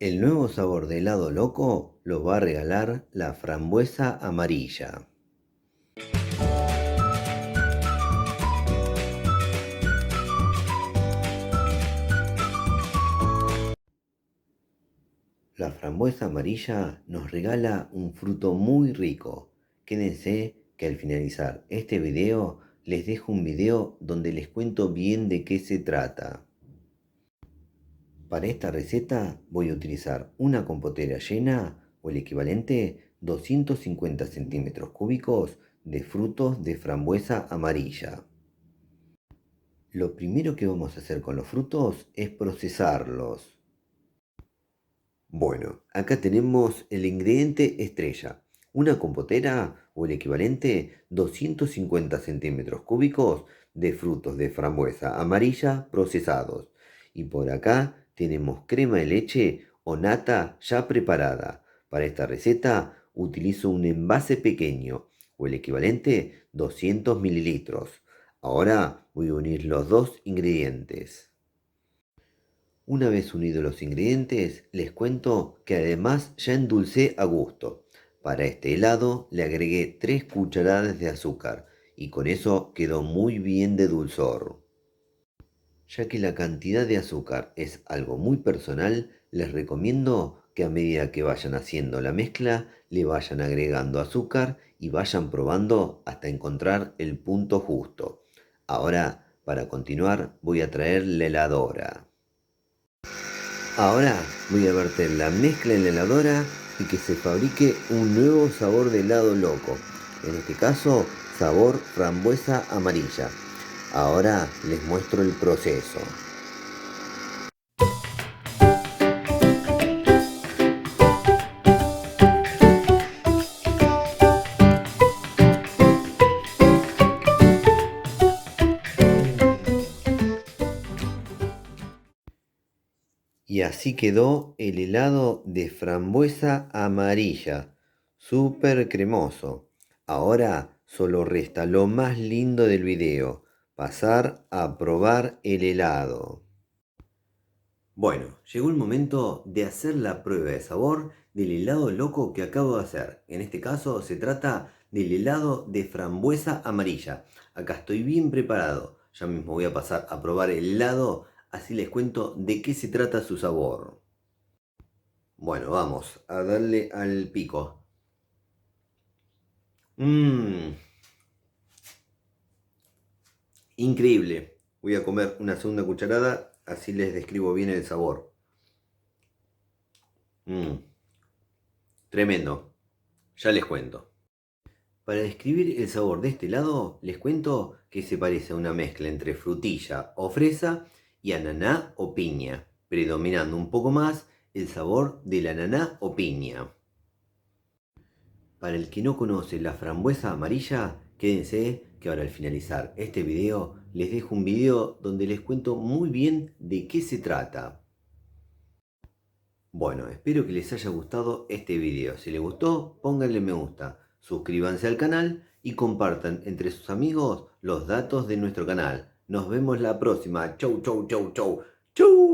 El nuevo sabor de helado loco lo va a regalar la frambuesa amarilla. La frambuesa amarilla nos regala un fruto muy rico. Quédense que al finalizar este video les dejo un video donde les cuento bien de qué se trata. Para esta receta voy a utilizar una compotera llena o el equivalente 250 centímetros cúbicos de frutos de frambuesa amarilla. Lo primero que vamos a hacer con los frutos es procesarlos. Bueno, acá tenemos el ingrediente estrella, una compotera o el equivalente 250 centímetros cúbicos de frutos de frambuesa amarilla procesados. Y por acá tenemos crema de leche o nata ya preparada. Para esta receta utilizo un envase pequeño o el equivalente 200 mililitros. Ahora voy a unir los dos ingredientes. Una vez unidos los ingredientes, les cuento que además ya endulcé a gusto. Para este helado le agregué 3 cucharadas de azúcar y con eso quedó muy bien de dulzor. Ya que la cantidad de azúcar es algo muy personal, les recomiendo que a medida que vayan haciendo la mezcla, le vayan agregando azúcar y vayan probando hasta encontrar el punto justo. Ahora, para continuar, voy a traer la heladora. Ahora voy a verter la mezcla en la heladora y que se fabrique un nuevo sabor de helado loco. En este caso, sabor frambuesa amarilla. Ahora les muestro el proceso. Y así quedó el helado de frambuesa amarilla, súper cremoso. Ahora solo resta lo más lindo del video, pasar a probar el helado. Bueno, llegó el momento de hacer la prueba de sabor del helado loco que acabo de hacer. En este caso se trata del helado de frambuesa amarilla. Acá estoy bien preparado. Ya mismo voy a pasar a probar el helado, así les cuento de qué se trata su sabor. Bueno, vamos a darle al pico. Mmm, increíble. Voy a comer una segunda cucharada, así les describo bien el sabor. Mmm, tremendo. Ya les cuento. Para describir el sabor de este helado, les cuento que se parece a una mezcla entre frutilla o fresa y ananá o piña, predominando un poco más el sabor del ananá o piña. Para el que no conoce la frambuesa amarilla, quédense que ahora al finalizar este video les dejo un video donde les cuento muy bien de qué se trata. Bueno, espero que les haya gustado este video. Si les gustó, pónganle me gusta, suscríbanse al canal y compartan entre sus amigos los datos de nuestro canal. Nos vemos la próxima. Chau, chau, chau, chau. Chau.